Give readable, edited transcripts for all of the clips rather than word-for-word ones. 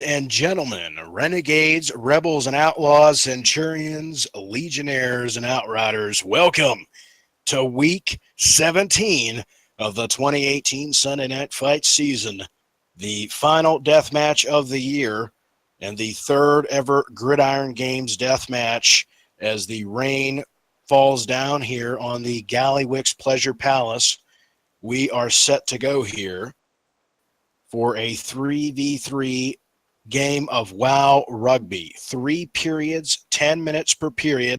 and gentlemen, renegades, rebels, and outlaws, centurions, legionnaires, and outriders, welcome to week 17 of the 2018 Sunday Night Fight season, the final death match of the year, and the third ever Gridiron Games death match as the rain falls down here on the Gallywix Pleasure Palace. We are set to go here for a 3v3 game of WOW Rugby. 3 periods, 10 minutes per period.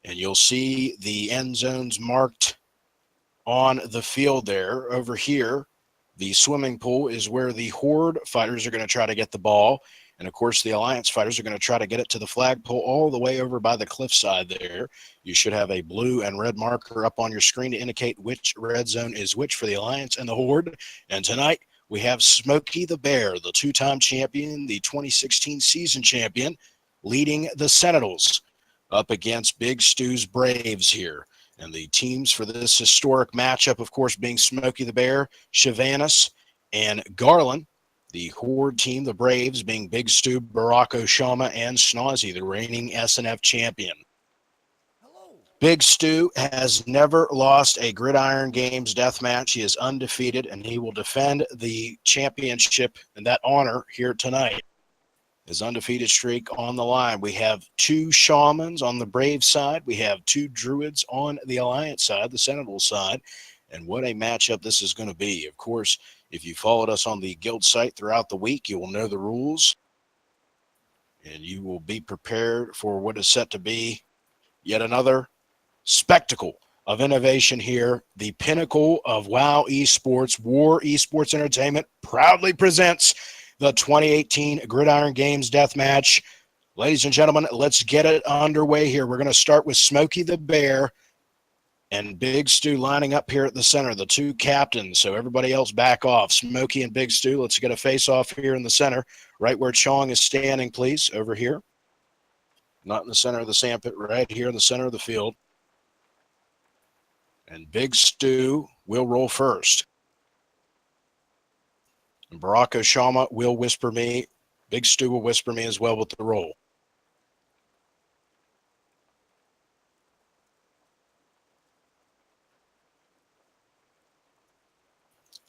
And you'll see the end zones marked on the field there. Over here, the swimming pool is where the Horde fighters are going to try to get the ball. And, of course, the Alliance fighters are going to try to get it to the flagpole all the way over by the cliffside there. You should have a blue and red marker up on your screen to indicate which red zone is which for the Alliance and the Horde. And tonight, we have Smokythebear, the two-time champion, the 2016 season champion, leading the Sentinels up against Bigstew's Braves here. And the teams for this historic matchup, of course, being Smokythebear, Chevanis, and Garland. The Horde team, the Braves, being Bigstew, Barako Shama, and Snozzy, the reigning SNF champion. Bigstew has never lost a Gridiron Games death match. He is undefeated, and he will defend the championship and that honor here tonight. His undefeated streak on the line. We have 2 Shamans on the Brave side. We have 2 Druids on the Alliance side, the Sentinel side. And what a matchup this is going to be. Of course, if you followed us on the guild site throughout the week, you will know the rules. And you will be prepared for what is set to be yet another spectacle of innovation here. The pinnacle of WOW Esports, WAR Esports Entertainment, proudly presents the 2018 Gridiron Games Deathmatch. Ladies and gentlemen, let's get it underway here. We're going to start with Smokythebear and Bigstew lining up here at the center, the 2 captains. So everybody else back off. Smoky and Bigstew, let's get a face-off here in the center, right where Chong is standing, please, over here. Not in the center of the sandpit, right here in the center of the field. And Bigstew will roll first. And Barako Shama will whisper me. Bigstew will whisper me as well with the roll.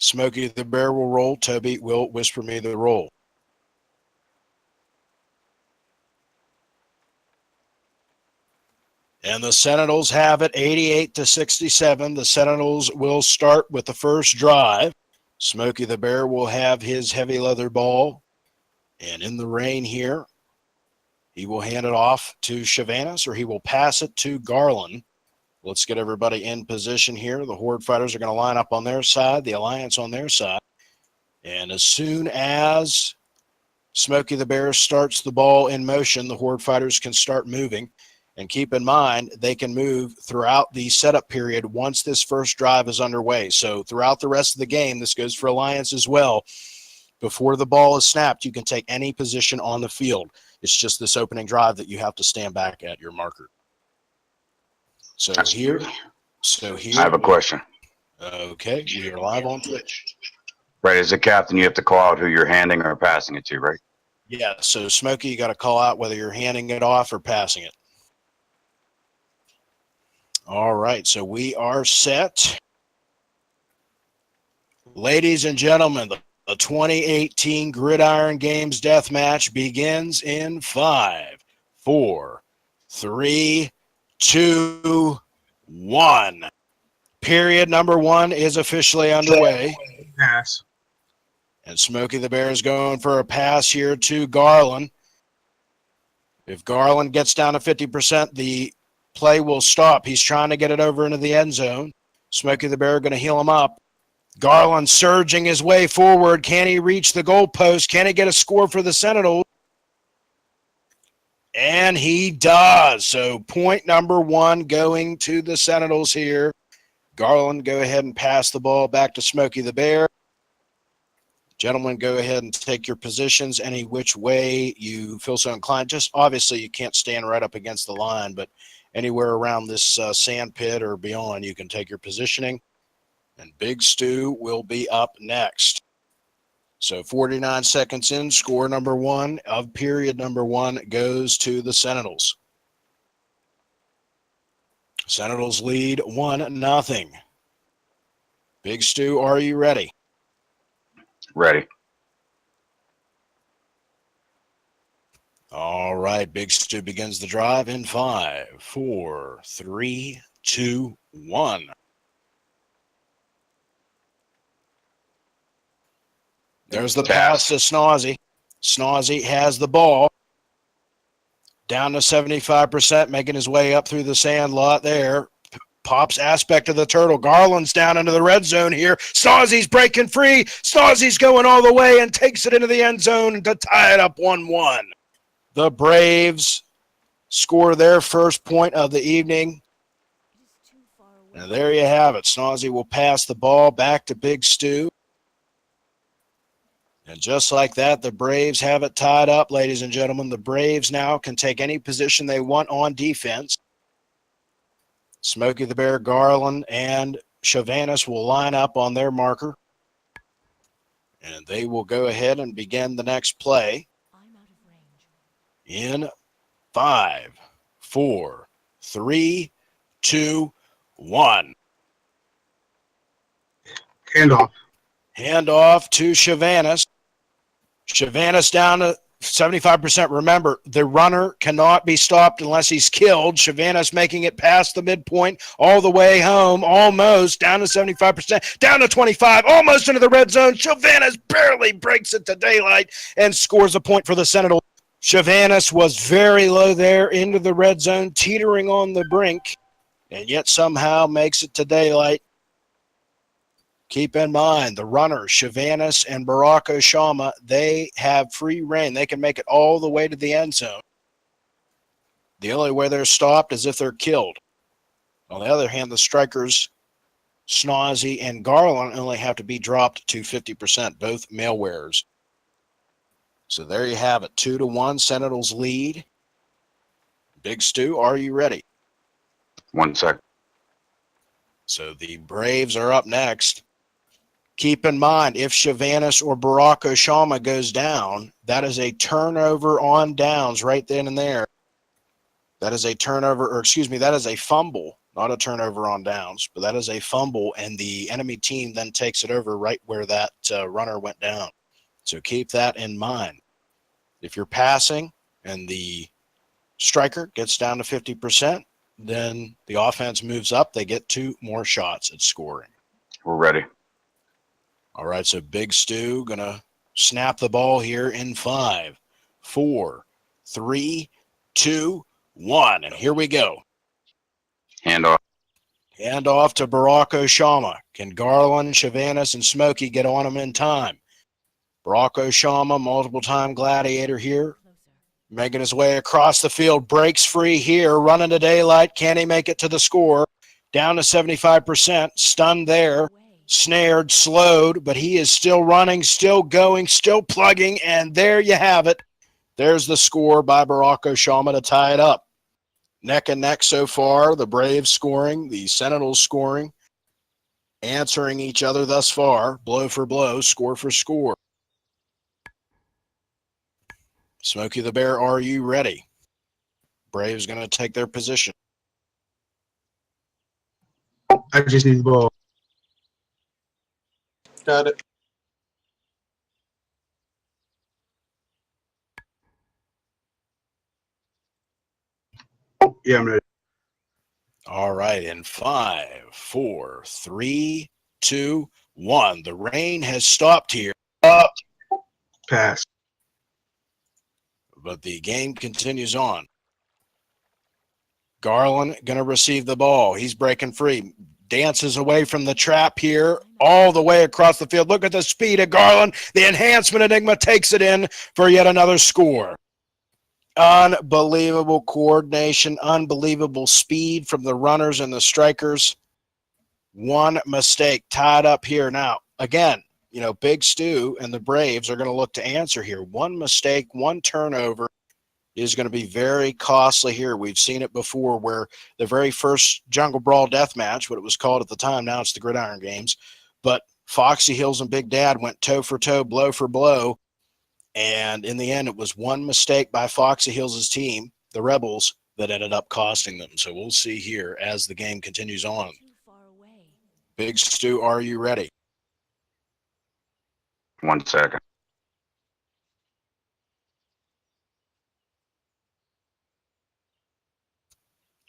Smokythebear will roll. Toby will whisper me the roll. And the Sentinels have it 88-67. The Sentinels will start with the first drive. Smokythebear will have his heavy leather ball. And in the rain here, he will hand it off to Chevanis, or he will pass it to Garland. Let's get everybody in position here. The Horde fighters are going to line up on their side, the Alliance on their side. And as soon as Smokythebear starts the ball in motion, the Horde fighters can start moving. And keep in mind, they can move throughout the setup period once this first drive is underway. So throughout the rest of the game, this goes for Alliance as well. Before the ball is snapped, you can take any position on the field. It's just this opening drive that you have to stand back at your marker. So here. I have a question. Okay, we are live on Twitch. Right, as a captain, you have to call out who you're handing or passing it to, right? Yeah, so Smoky, you got to call out whether you're handing it off or passing it. All right, so we are set. Ladies and gentlemen, the 2018 Gridiron Games Deathmatch begins in 5, 4, 3, 2, 1. Period number 1 is officially underway. Pass. And Smokythebear is going for a pass here to Garland. If Garland gets down to 50%, the play will stop. He's trying to get it over into the end zone. Smokythebear going to heal him up. Garland surging his way forward. Can he reach the goalpost? Can he get a score for the Sentinels? And he does. So point number 1 going to the Sentinels here. Garland, go ahead and pass the ball back to Smokythebear. Gentlemen, go ahead and take your positions any which way you feel so inclined. Just obviously you can't stand right up against the line, but anywhere around this sand pit or beyond, you can take your positioning. And Bigstew will be up next. So 49 seconds in, score number one of period number one goes to the Sentinels. Sentinels lead 1-0. Bigstew, are you ready? Ready. All right, Bigstew begins the drive in 5, 4, 3, 2, 1. There's the pass to Snozzy. Snozzy has the ball. Down to 75%, making his way up through the sand lot there. Pops aspect of the turtle. Garland's down into the red zone here. Snozzy's breaking free. Snozzy's going all the way and takes it into the end zone to tie it up 1-1. The Braves score their first point of the evening. And there you have it. Snozzy will pass the ball back to Bigstew. And just like that, the Braves have it tied up, ladies and gentlemen. The Braves now can take any position they want on defense. Smokythebear, Garland, and Chavanis will line up on their marker. And they will go ahead and begin the next play. In 5, 4, 3, 2, 1. Handoff to Chavanis. Chavanis down to 75%. Remember, the runner cannot be stopped unless he's killed. Chavanis making it past the midpoint all the way home, almost down to 75%, down to 25, almost into the red zone. Chavanis barely breaks it to daylight and scores a point for the Sentinels. Chavanis was very low there into the red zone, teetering on the brink, and yet somehow makes it to daylight. Keep in mind, the runners, Chavanis and Baraka Shama, they have free reign. They can make it all the way to the end zone. The only way they're stopped is if they're killed. On the other hand, the strikers, Snozzy and Garland, only have to be dropped to 50%, both male wearers. So there you have it, 2-1, Sentinels lead. Bigstew, are you ready? 1 sec. So the Braves are up next. Keep in mind, if Chavanis or Baraka Shama goes down, that is a turnover on downs right then and there. That is a turnover, or excuse me, that is a fumble, not a turnover on downs, but that is a fumble, and the enemy team then takes it over right where that runner went down. So keep that in mind. If you're passing and the striker gets down to 50%, then the offense moves up. They get 2 more shots at scoring. We're ready. All right, so Bigstew going to snap the ball here in 5, 4, 3, 2, 1. And here we go. Handoff. Handoff to Baraka Shama. Can Garland, Chavanis, and Smokey get on him in time? Baraka Shama, multiple-time Gladiator here, making his way across the field, breaks free here, running to daylight. Can he make it to the score? Down to 75%, stunned there, snared, slowed, but he is still running, still going, still plugging, and there you have it. There's the score by Baraka Shama to tie it up. Neck and neck so far, the Braves scoring, the Sentinels scoring, answering each other thus far, blow for blow, score for score. Smokythebear, are you ready? Braves going to take their position. I just need the ball. Got it. Yeah, I'm ready. All right, in 5, 4, 3, 2, 1. The rain has stopped here. Pass. But the game continues on. Garland going to receive the ball. He's breaking free. Dances away from the trap here, all the way across the field. Look at the speed of Garland. The enhancement enigma takes it in for yet another score. Unbelievable coordination, unbelievable speed from the runners and the strikers. One mistake tied up here. Now, again, Bigstew and the Braves are going to look to answer here. One mistake, one turnover is going to be very costly here. We've seen it before where the very first Jungle Brawl Deathmatch, what it was called at the time, now it's the Gridiron games, but Foxy Hills and Big Dad went toe for toe, blow for blow. And in the end, it was one mistake by Foxy Hills' team, the Rebels, that ended up costing them. So we'll see here as the game continues on. Big Stu, are you ready? 1 second.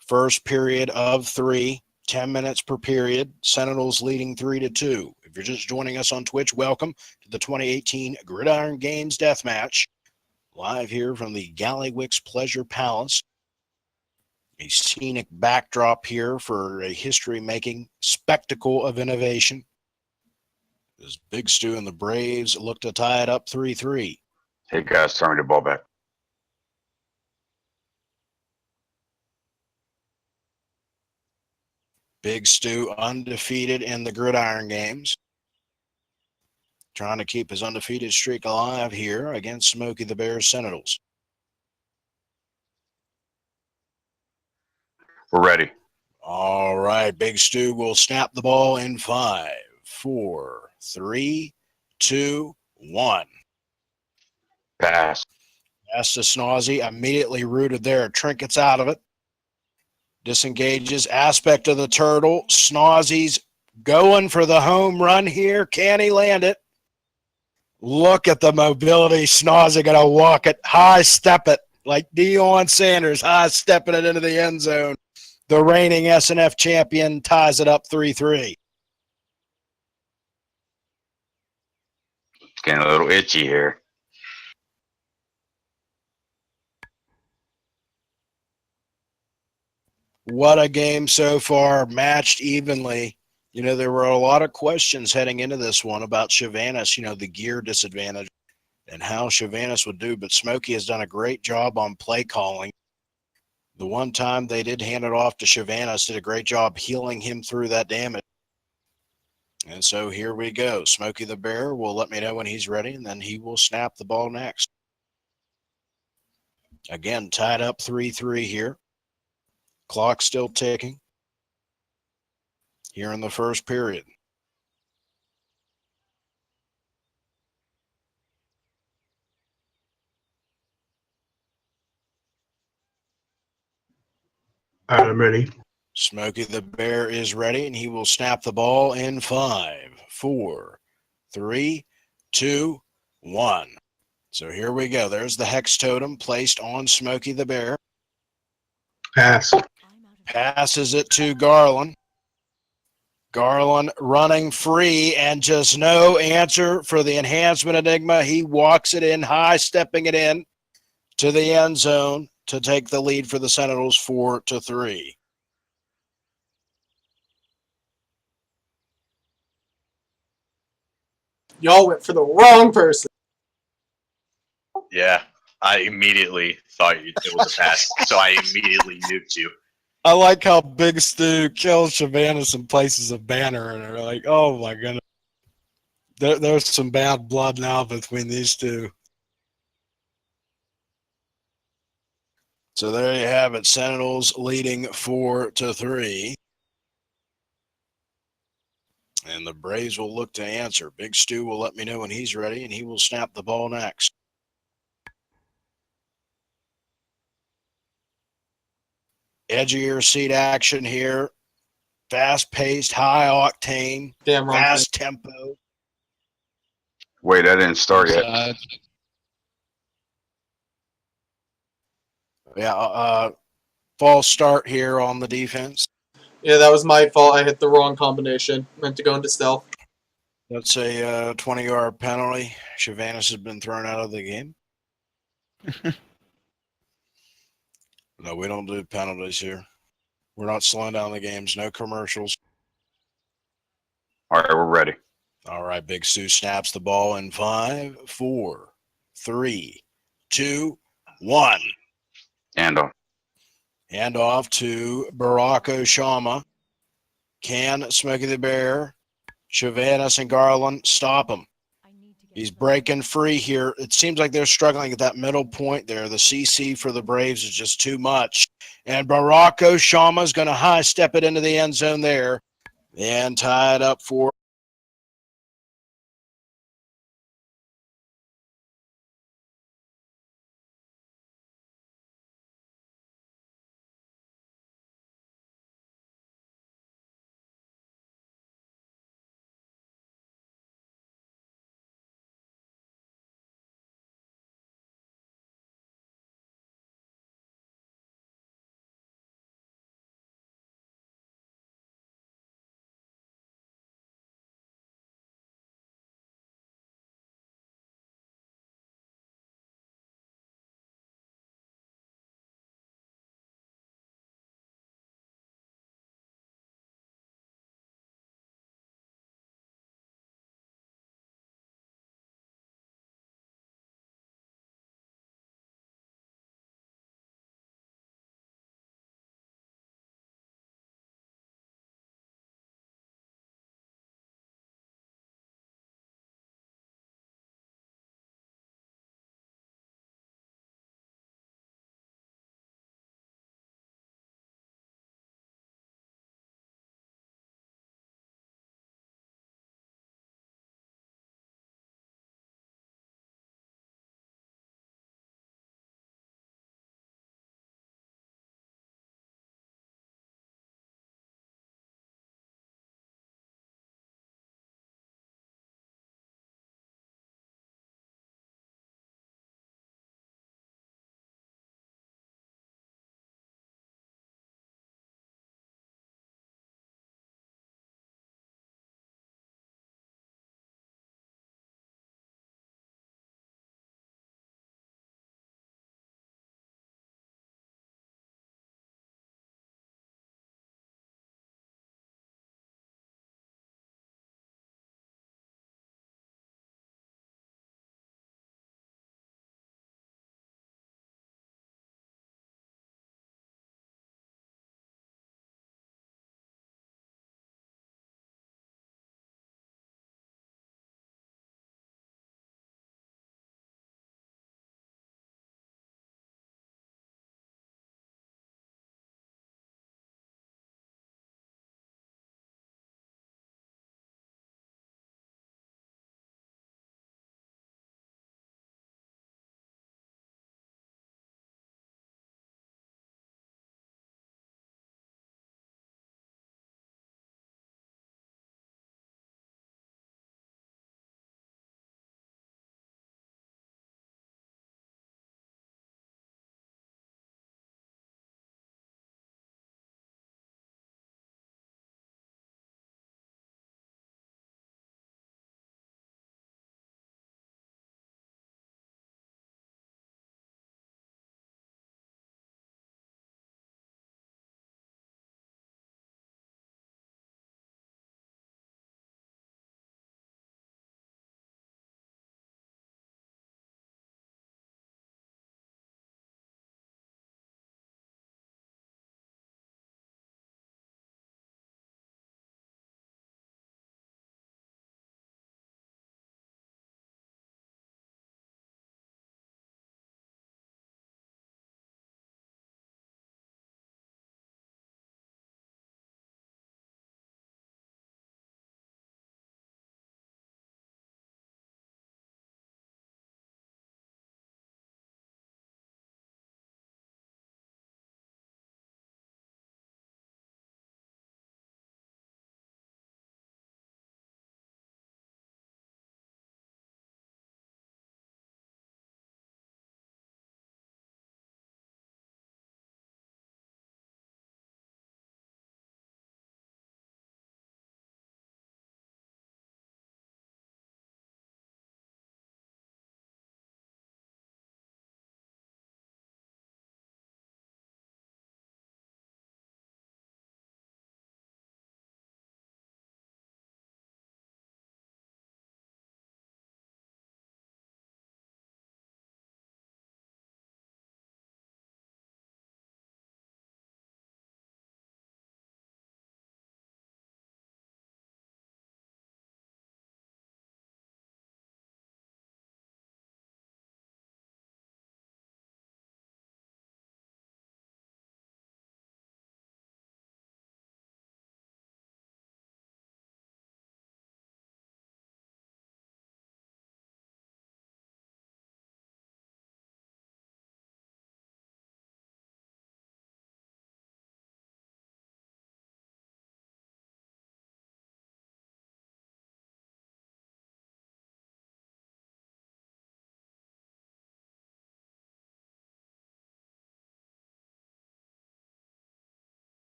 First period of 3, 10 minutes per period. Sentinels leading 3-2. If you're just joining us on Twitch, welcome to the 2018 Gridiron Games Deathmatch. Live here from the Gallywix Pleasure Palace. A scenic backdrop here for a history-making spectacle of innovation. As Big Stu and the Braves look to tie it up 3-3. Hey, guys, throw me the ball back. Big Stu undefeated in the Gridiron games. Trying to keep his undefeated streak alive here against Smokythebear Sentinels. We're ready. All right, Big Stu will snap the ball in 5, 4, 3, 2, 1. Pass. Pass to Snozzy, immediately rooted there. Trinkets out of it. Disengages. Aspect of the turtle. Snozzy's going for the home run here. Can he land it? Look at the mobility. Snozzy going to walk it, high step it, like Deion Sanders, high stepping it into the end zone. The reigning SNF champion ties it up 3-3. It's getting a little itchy here. What a game so far, matched evenly. You know, there were a lot of questions heading into this one about Chevanis, the gear disadvantage and how Chevanis would do, but Smokey has done a great job on play calling. The one time they did hand it off to Chevanis, did a great job healing him through that damage. And so here we go. Smokythebear will let me know when he's ready, and then he will snap the ball next. Again, tied up 3-3 here. Clock still ticking here in the first period. I'm ready. Smokythebear is ready, and he will snap the ball in 5, 4, 3, 2, 1. So here we go. There's the hex totem placed on Smokythebear. Pass. Passes it to Garland. Garland running free and just no answer for the enhancement enigma. He walks it in, high stepping it in to the end zone to take the lead for the Sentinels 4-3. Y'all went for the wrong person. Yeah, I immediately thought it was a pass, so I immediately nuked you. I like how Big Stu kills Chevanis and places a banner, and they're like, oh my goodness. There's some bad blood now between these two. So there you have it. Sentinels leading 4-3. And the Braves will look to answer. Big Stu will let me know when he's ready, and he will snap the ball next. Edge of your seat action here. Fast-paced, high-octane, Damn wrong fast tempo. Wait, I didn't start yet. False start here on the defense. Yeah, that was my fault. I hit the wrong combination. Meant to go into stealth. That's a 20-yard penalty. Chevanis has been thrown out of the game. No, we don't do penalties here. We're not slowing down the games. No commercials. All right, we're ready. All right, Big Stu snaps the ball in 5, 4, 3, 2, 1. And on. Hand off to Barack Oshama. Can Smokythebear, Chevanis, and Garland stop him? He's breaking free here. It seems like they're struggling at that middle point there. The CC for the Braves is just too much. And Barack Oshama is going to high step it into the end zone there and tie it up for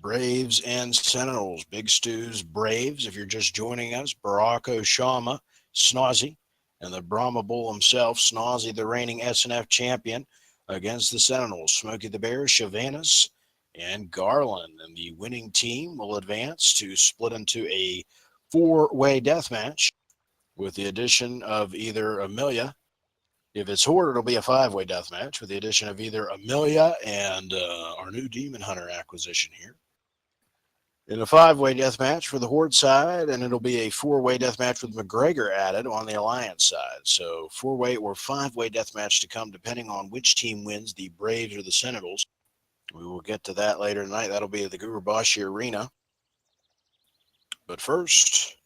Braves and Sentinels. Big Stew's Braves, if you're just joining us, Barack Oshama, Snozzy, and the Brahma Bull himself, Snozzy, the reigning SNF champion, against the Sentinels, Smokythebear, Chavannes, and Garland. And the winning team will advance to split into a four-way death match with the addition of either Amelia. If it's Horde, it'll be a five-way death match with the addition of either Amelia and our new Demon Hunter acquisition here. In a five-way death match for the Horde side, and it'll be a four-way death match with McGregor added on the Alliance side. So four-way or five-way death match to come, depending on which team wins, the Braves or the Sentinels. We will get to that later tonight. That'll be at the Gurubashi Arena. But first,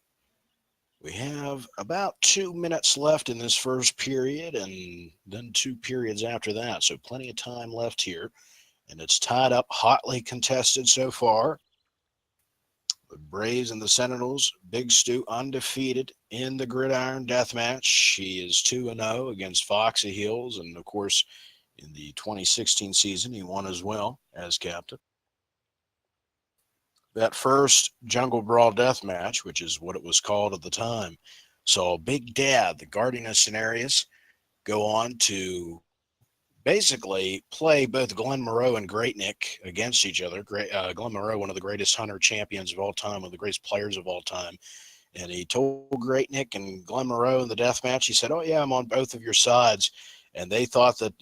we have about 2 minutes left in this first period, and then 2 periods after that. So plenty of time left here, and it's tied up, hotly contested so far. The Braves and the Sentinels, Big Stew undefeated in the Gridiron Deathmatch. He is 2-0 against Foxy Hills, and of course, in the 2016 season, he won as well as captain. That first Jungle Brawl Deathmatch, which is what it was called at the time, saw Big Dad, the Guardian of Cenarius, go on to basically play both Glenn Moreau and Great Nick against each other. Glenn Moreau, one of the greatest hunter champions of all time, one of the greatest players of all time. And he told Great Nick and Glenn Moreau in the death match, he said, "Oh, yeah, I'm on both of your sides." And they thought that,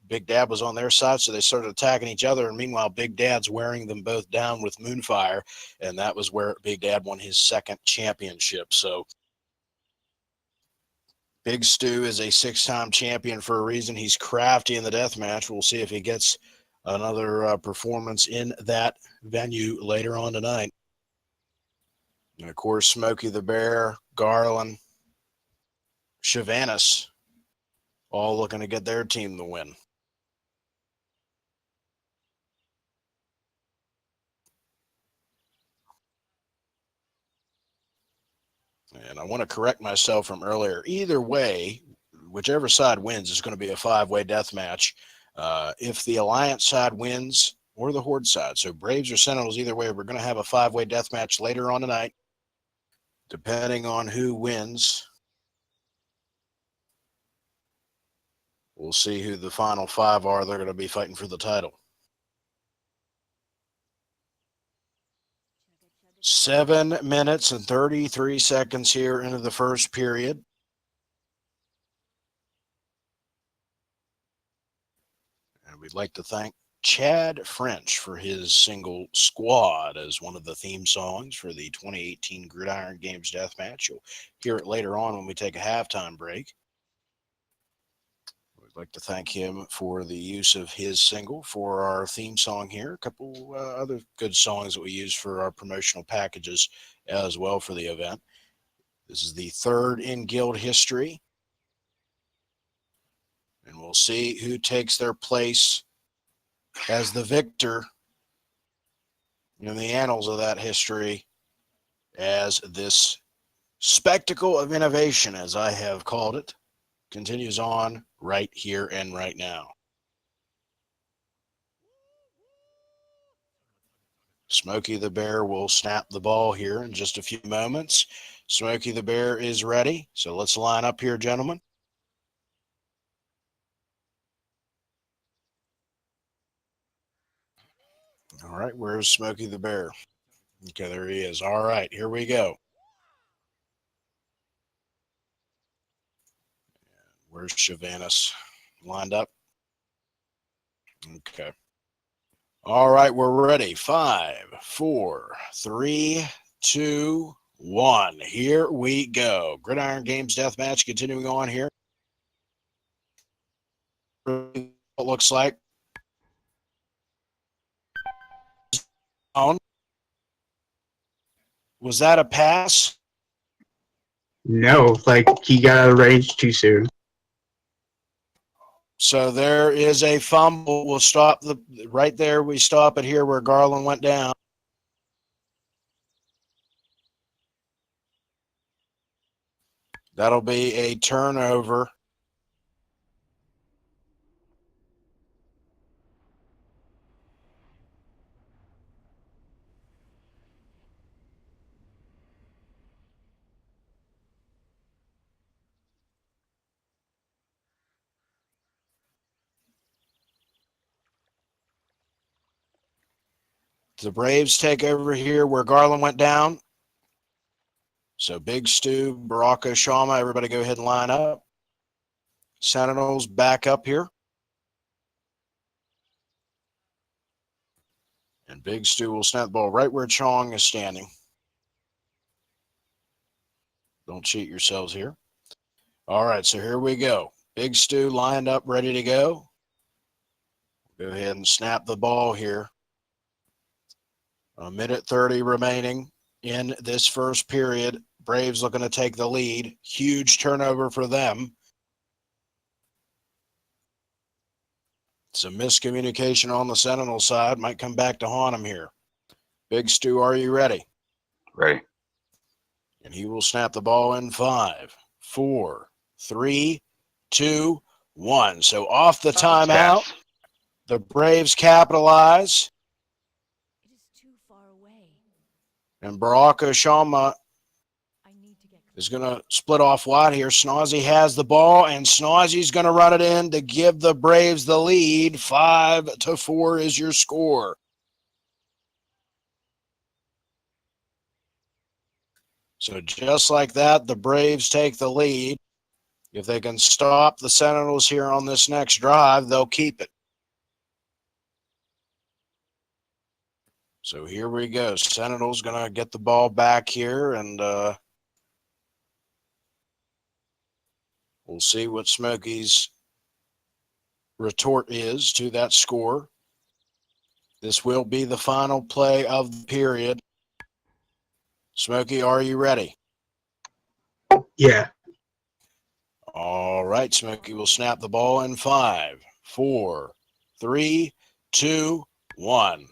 Big Dad was on their side, so they started attacking each other. And meanwhile, Big Dad's wearing them both down with Moonfire. And that was where Big Dad won his second championship. So Big Stew is a 6-time champion for a reason. He's crafty in the death match. We'll see if he gets another performance in that venue later on tonight. And of course, Smokythebear, Garland, Chavannes, all looking to get their team the win. And I want to correct myself from earlier. Either way, whichever side wins is going to be a five-way death match. If the Alliance side wins or the Horde side, so Braves or Sentinels, either way, we're going to have a five-way death match later on tonight, depending on who wins. We'll see who the final five are. They're going to be fighting for the title. 7 minutes and 33 seconds here into the first period. And we'd like to thank Chad French for his single Squad as one of the theme songs for the 2018 Gridiron Games Deathmatch. You'll hear it later on when we take a halftime break. We'd like to thank him for the use of his single for our theme song here. A couple other good songs that we use for our promotional packages as well for the event. This is the third in guild history. And we'll see who takes their place as the victor in the annals of that history as this spectacle of innovation, as I have called it, continues on right here and right now. Smokythebear will snap the ball here in just a few moments. Smokythebear is ready, so let's line up here, gentlemen. All right, where's Smokythebear? Okay, there he is. All right, here we go. Where's Chavannes? Lined up? Okay. All right, we're ready. 5, 4, 3, 2, 1. Here we go. Gridiron Games Deathmatch continuing on here. It looks like. Was that a pass? No, like he got out of range too soon. So there is a fumble. We'll stop right there. We stop it here where Garland went down. That'll be a turnover. The Braves take over here where Garland went down. So Bigstew, Baraka, Shama, everybody go ahead and line up. Sentinels back up here. And Bigstew will snap the ball right where Chong is standing. Don't cheat yourselves here. All right, so here we go. Bigstew lined up, ready to go. Go ahead and snap the ball here. A minute 30 remaining in this first period. Braves looking to take the lead. Huge turnover for them. Some miscommunication on the Sentinel side. Might come back to haunt him here. Bigstew, are you ready? Ready. And he will snap the ball in 5, 4, 3, 2, 1. So off the timeout, Pass. the Braves capitalize. It is too far away. And Baraka Shama I need to get is going to split off wide here. Snozzy has the ball, and Snozzy's going to run it in to give the Braves the lead. 5-4 is your score. So just like that, the Braves take the lead. If they can stop the Sentinels here on this next drive, they'll keep it. So here we go. Sentinels going to get the ball back here, and we'll see what Smoky's retort is to that score. This will be the final play of the period. Smoky, are you ready? Yeah. All right, Smoky will snap the ball in 5, 4, 3, 2, 1.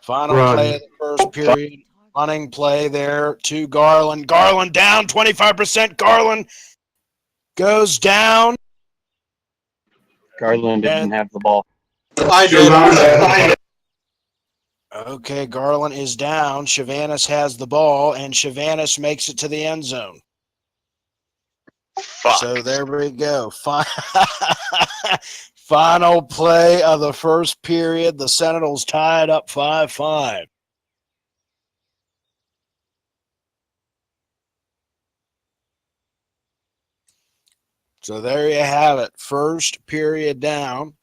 Final Run. play of the first period. Running play there to Garland. Garland down 25%. Garland goes down. Garland didn't have the ball. I did. Okay, Garland is down. Shavanis has the ball, and Shavanis makes it to the end zone. Fuck. So there we go. Final play of the first period. The Sentinels tied up 5-5. So there you have it. First period down.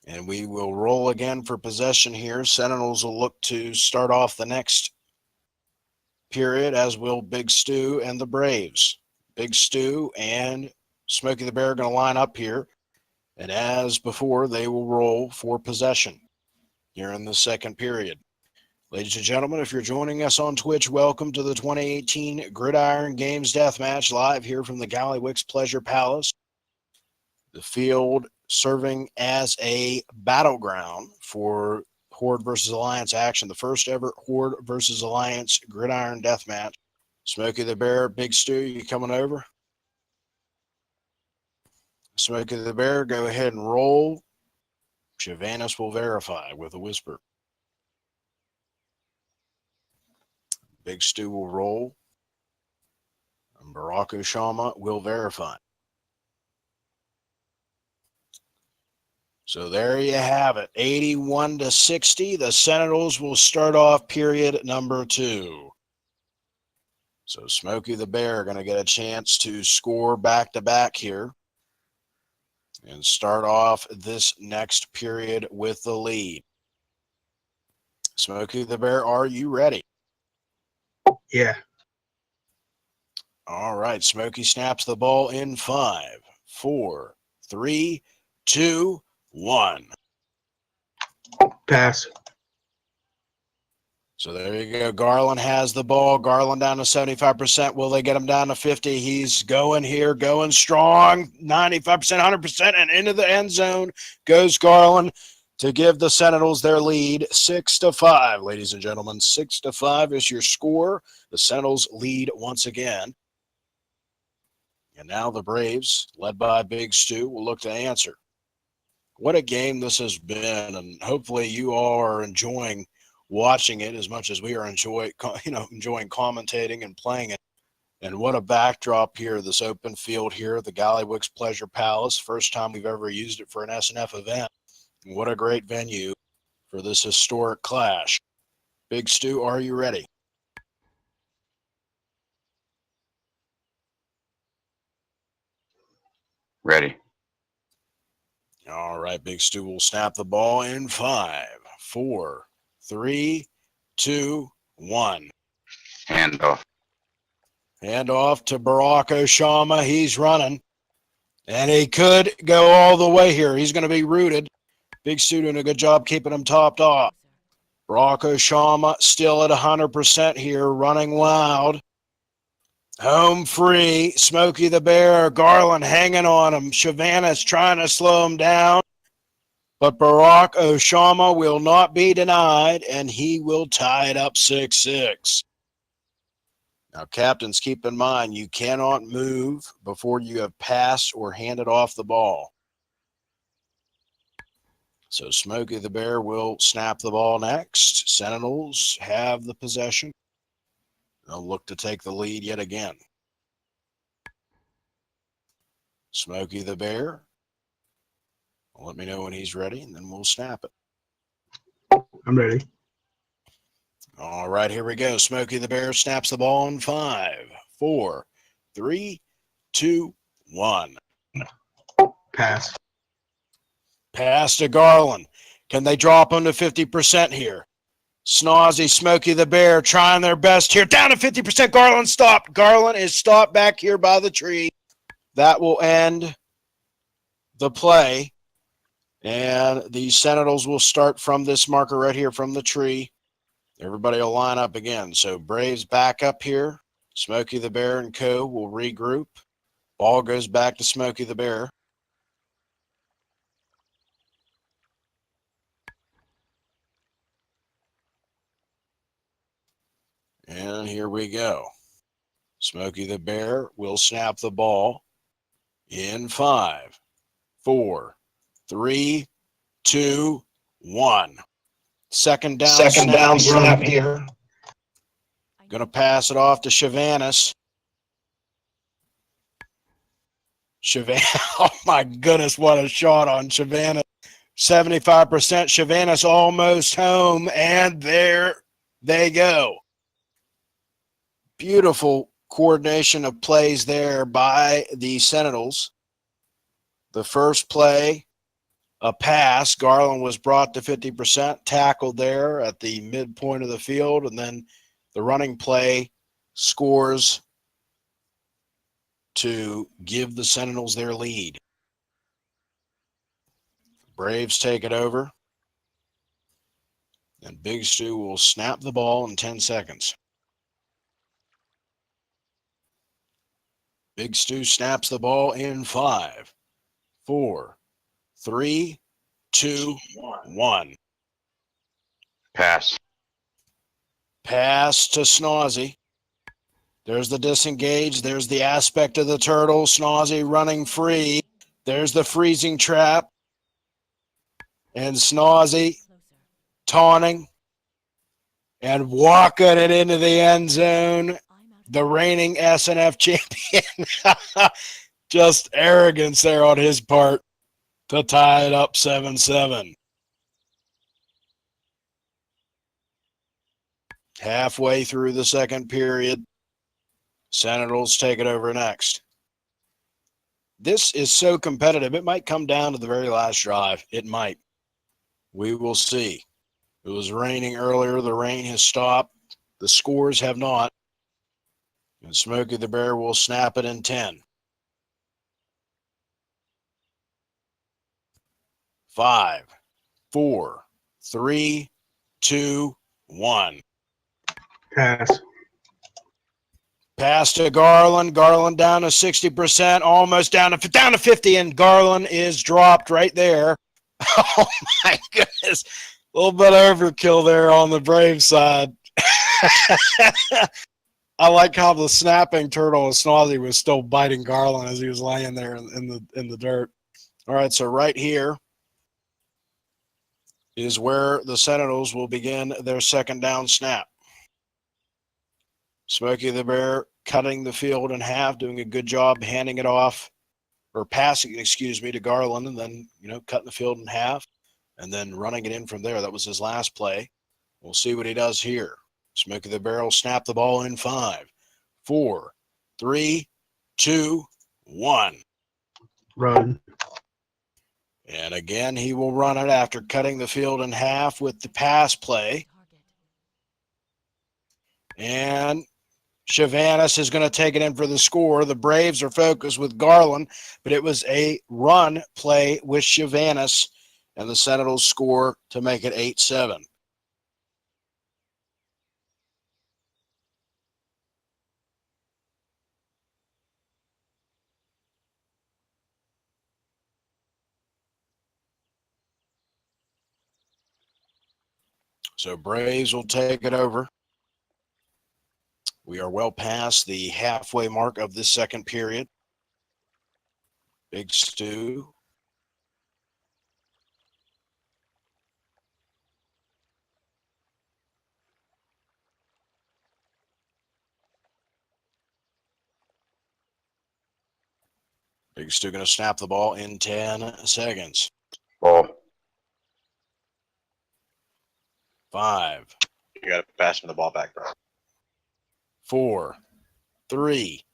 And we will roll again for possession here. Sentinels will look to start off the next period, as will Bigstew and the Braves. Bigstew and Smokythebear are going to line up here. And as before, they will roll for possession here in the second period. Ladies and gentlemen, if you're joining us on Twitch, welcome to the 2018 Gridiron Games Deathmatch live here from the Gallywix Pleasure Palace. The field serving as a battleground for Horde versus Alliance action. The first ever Horde versus Alliance Gridiron Deathmatch. Smokythebear, Bigstew, you coming over? Smokythebear, go ahead and roll. Shavanis will verify with a whisper. Bigstew will roll. And Baraka Shama will verify. So there you have it. 81-60. The Sentinels will start off period number 2. So Smokythebear going to get a chance to score back-to-back here and start off this next period with the lead. Smokythebear, are you ready? Yeah. All right. Smoky snaps the ball in 5, 4, 3, 2, 1. Pass. So there you go. Garland has the ball. Garland down to 75%. Will they get him down to 50? He's going here, going strong. 95%, 100%, and into the end zone goes Garland to give the Sentinels their lead 6-5. Ladies and gentlemen, 6-5 is your score. The Sentinels lead once again. And now the Braves, led by Bigstew, will look to answer. What a game this has been, and hopefully you all are enjoying watching it as much as we are enjoying commentating and playing it. And what a backdrop here, this open field here at the Gallywix Pleasure Palace. First time we've ever used it for an SNF event. What a great venue for this historic clash. Big Stu, are you ready? Ready. All right, Big Stu will snap the ball in 5, 4, 3, 2, 1. Handoff. Hand off to Barack Oshama. He's running. And he could go all the way here. He's going to be rooted. Big Stu doing a good job keeping him topped off. Barack Oshama still at 100% here, running wild. Home free. Smokey the Bear. Garland hanging on him. Shavana's trying to slow him down. But Barack Oshama will not be denied, and he will tie it up 6-6. Now, captains, keep in mind, you cannot move before you have passed or handed off the ball. So Smokey the Bear will snap the ball next. Sentinels have the possession. They'll look to take the lead yet again. Smokey the Bear. Let me know when he's ready, and then we'll snap it. I'm ready. All right, here we go. Smokey the Bear snaps the ball in 5, 4, 3, 2, 1. Pass. Pass to Garland. Can they drop him to 50% here? Snozzy, Smokey the Bear trying their best here. Down to 50%. Garland stopped. Garland is stopped back here by the tree. That will end the play. And the Sentinels will start from this marker right here from the tree. Everybody will line up again. So Braves back up here. Smokey the Bear and co. will regroup. Ball goes back to Smokey the Bear. And here we go. Smokey the Bear will snap the ball in 5, 4, 3, 2, 1. Second down snap here. Going to pass it off to Shavanis. Oh my goodness, what a shot on Shavanis. 75%. Shavanis almost home, and there they go. Beautiful coordination of plays there by the Sentinels. The first play, a pass. Garland was brought to 50%, tackled there at the midpoint of the field, and then the running play scores to give the Sentinels their lead. Braves take it over, and Big Stu will snap the ball in 10 seconds. Big Stu snaps the ball in 5, 4, 3, 2, 1. Pass. Pass to Snozzy. There's the disengage. There's the aspect of the turtle. Snozzy running free. There's the freezing trap. And Snozzy taunting and walking it into the end zone. The reigning SNF champion. Just arrogance there on his part to tie it up 7-7. Halfway through the second period, Sentinels take it over next. This is so competitive. It might come down to the very last drive. It might. We will see. It was raining earlier. The rain has stopped. The scores have not. And Smokey the Bear will snap it in 10. 5, 4, 3, 2, 1. Pass. Pass to Garland. Garland down to 60%, almost down to 50, and Garland is dropped right there. Oh my goodness. A little bit of overkill there on the Brave side. I like how the snapping turtle of Snozzy was still biting Garland as he was laying there in the dirt. All right, so right here is where the Sentinels will begin their second down snap. Smokey the Bear cutting the field in half, doing a good job handing it off, or passing, to Garland, and then, cutting the field in half. and then running it in from there. That was his last play. We'll see what he does here. Smokythebear will snap the ball in 5, 4, 3, 2, 1. Run. And again, he will run it after cutting the field in half with the pass play. And Chevanis is going to take it in for the score. The Braves are focused with Garland, but it was a run play with Chevanis, and the Sentinels score to make it 8-7. So Braves will take it over. We are well past the halfway mark of this second period. Bigstew. Bigstew going to snap the ball in 10 seconds. Ball. 5, You got to pass him the ball back, bro. 4, 3,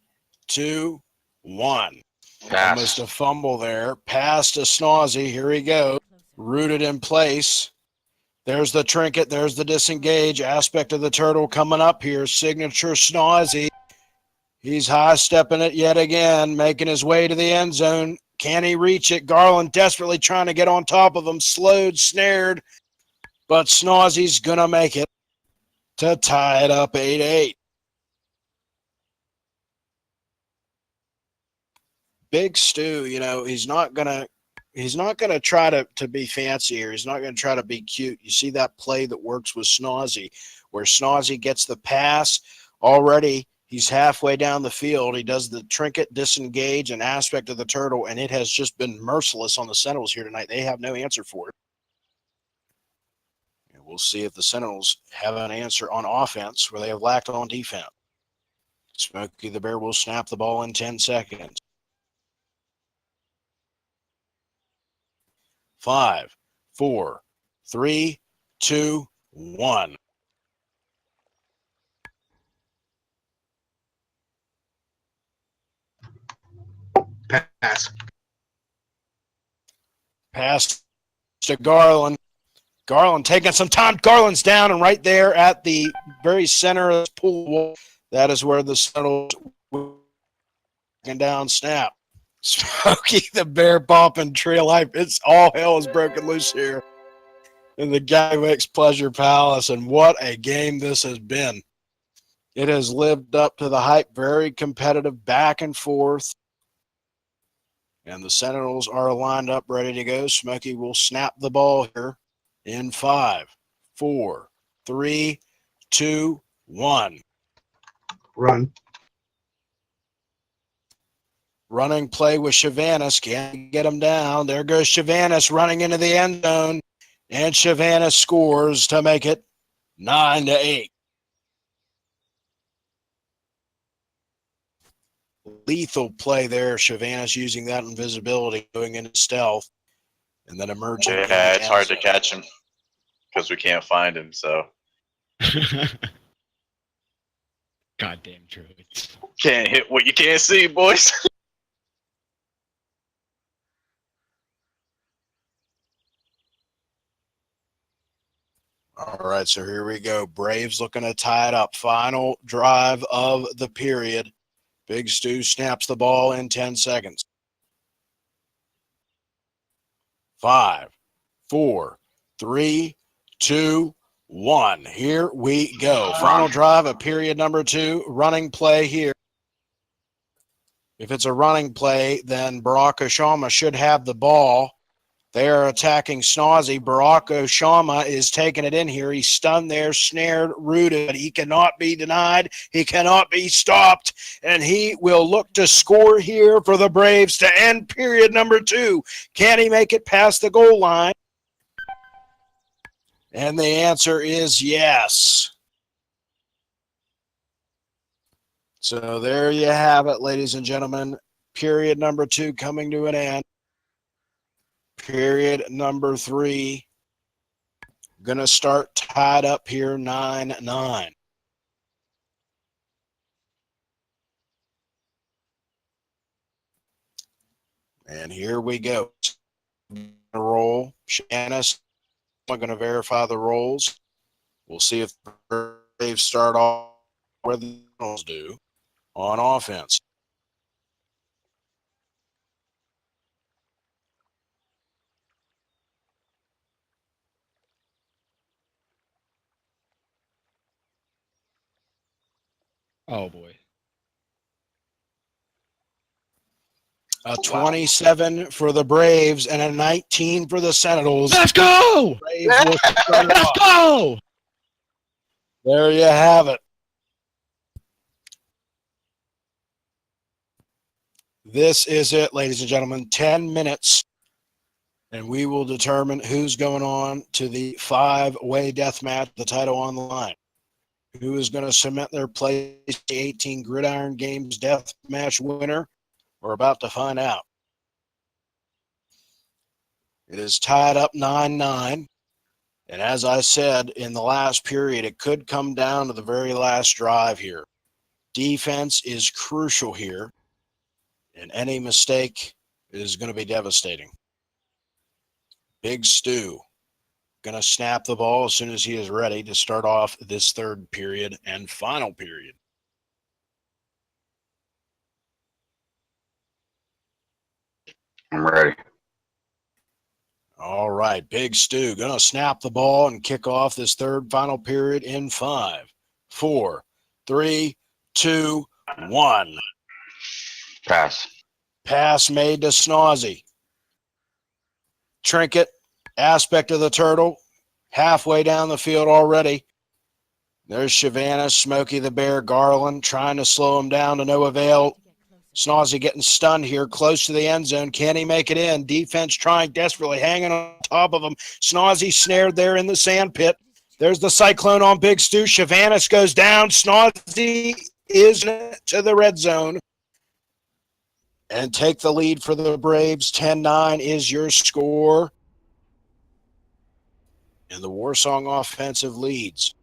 2, 1. Pass. Almost a fumble there. Pass to Snawzy. Here he goes. Rooted in place. There's the trinket. There's the disengage aspect of the turtle coming up here. Signature Snawzy. He's high stepping it yet again, making his way to the end zone. Can he reach it? Garland desperately trying to get on top of him. Slowed, snared, but Snawzy's going to make it to tie it up 8-8. Bigstew, you know, he's not gonna try to be fancy here. He's not gonna try to be cute. You see that play that works with Snawzy, where Snawzy gets the pass already. He's halfway down the field. He does the trinket, disengage, and aspect of the turtle, and it has just been merciless on the Sentinels here tonight. They have no answer for it. And we'll see if the Sentinels have an answer on offense where they have lacked on defense. Smokythebear will snap the ball in 10 seconds. 5, 4, 3, 2, 1. Pass. Pass to Garland. Garland taking some time. Garland's down, and right there at the very center of the pool, that is where the Sentinels down snap. Smokythebear popping tree of life. It's all hell is broken loose here in the Gallywix Pleasure Palace, and what a game this has been. It has lived up to the hype. Very competitive, back and forth. And the Sentinels are lined up, ready to go. Smoky will snap the ball here in 5, 4, 3, 2, 1. Run. Running play with Chevanis. Can't get him down. There goes Chevanis running into the end zone. And Chevanis scores to make it 9-8. Lethal play there. Chevanis using that invisibility, going into stealth, and then emerging. Yeah, it's hard to catch him because we can't find him. So Goddamn druids. can't hit what you can't see, boys. All right, so here we go. Braves looking to tie it up. Final drive of the period. Bigstew snaps the ball in 10 seconds. 5, 4, 3, 2, 1. Here we go. Final drive of period number 2. Running play here. If it's a running play, then Barack Oshama should have the ball. They are attacking Snawzy. Barack Oshama is taking it in here. He's stunned there, snared, rooted, but he cannot be denied. He cannot be stopped, and he will look to score here for the Braves to end period number 2. Can he make it past the goal line? And the answer is yes. So there you have it, ladies and gentlemen. Period number 2 coming to an end. Period number 3 going to start tied up here 9-9. And here we go. Roll. Shannis, I'm going to verify the rolls. We'll see if the Braves start off where the Sentinels do on offense. Oh boy. A 27 for the Braves and a 19 for the Sentinels. Let's go! Braves will start Let's off. go! There you have it. This is it, ladies and gentlemen. 10 minutes, and we will determine who's going on to the 5-way death match, the title on the line. Who is going to cement their place, the 18 Gridiron Games death match winner? We're about to find out. It is tied up 9-9. And as I said in the last period, it could come down to the very last drive here. Defense is crucial here, and any mistake is going to be devastating. Bigstew going to snap the ball as soon as he is ready to start off this third period and final period. I'm ready. All right, Bigstew going to snap the ball and kick off this third final period in 5, 4, 3, 2, 1. Pass. Pass made to Snozzy. Trinket, aspect of the turtle, halfway down the field already. There's Savannah, Smokythebear, Garland trying to slow him down to no avail. Snozzy getting stunned here, close to the end zone. Can he make it in? Defense trying desperately, hanging on top of him. Snozzy snared there in the sand pit. There's the cyclone on Bigstew. Shavanis goes down. Snozzy is to the red zone. And take the lead for the Braves. 10-9 is your score. And the WARSONG offensive leads.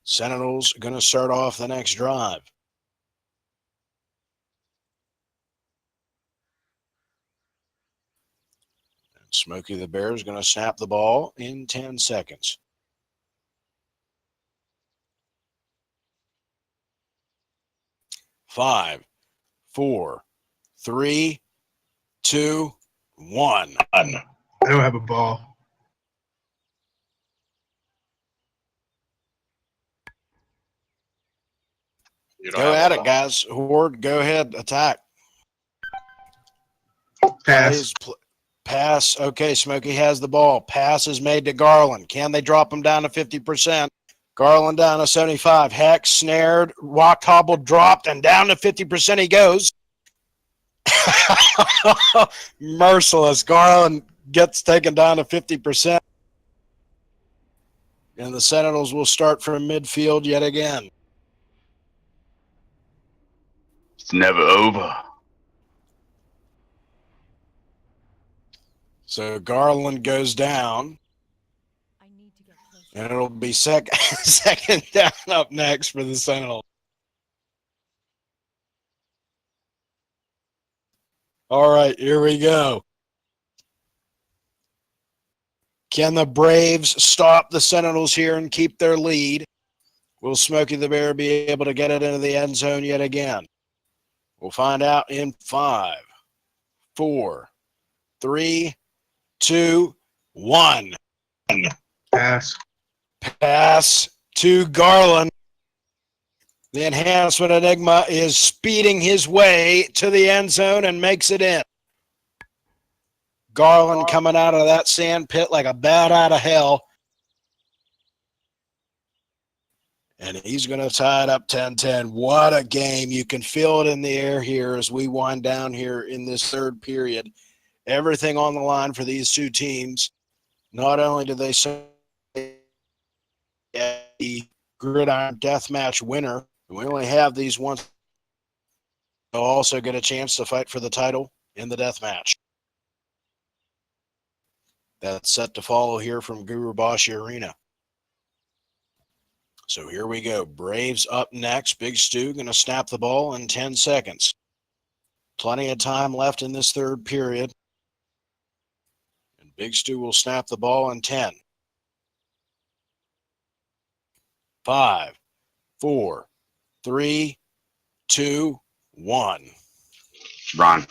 Sentinels going to start off the next drive. And Smokythebear is going to snap the ball in 10 seconds. Five, 4, 3, 2, 1. I don't have a ball. You don't Go have at a it, ball. guys. Horde, go ahead. Attack. Pass. Pass. Okay, Smokey has the ball. Pass is made to Garland. Can they drop him down to 50%? Garland down to 75. Hex snared. Rock hobbled, dropped, and down to 50% he goes. Merciless. Garland gets taken down to 50%. And the Sentinels will start from midfield yet again. It's never over. So Garland goes down, I need to get closer. and it'll be second down up next for the Sentinels. All right, here we go. Can the Braves stop the Sentinels here and keep their lead? Will Smokythebear be able to get it into the end zone yet again? We'll find out in 5, 4, 3, 2, 1. Pass. Pass to Garland. The enhancement Enigma is speeding his way to the end zone and makes it in. Garland coming out of that sand pit like a bat out of hell. And he's going to tie it up 10-10. What a game. You can feel it in the air here as we wind down here in this third period. Everything on the line for these two teams. Not only do they say the Gridiron Deathmatch winner, we only have these once They'll also get a chance to fight for the title in the deathmatch. That's set to follow here from Gurubashi Arena. So here we go. Braves up next. Bigstew going to snap the ball in 10 seconds. Plenty of time left in this third period. And Bigstew will snap the ball in 10. 5, 4, 3, 2, 1. Run.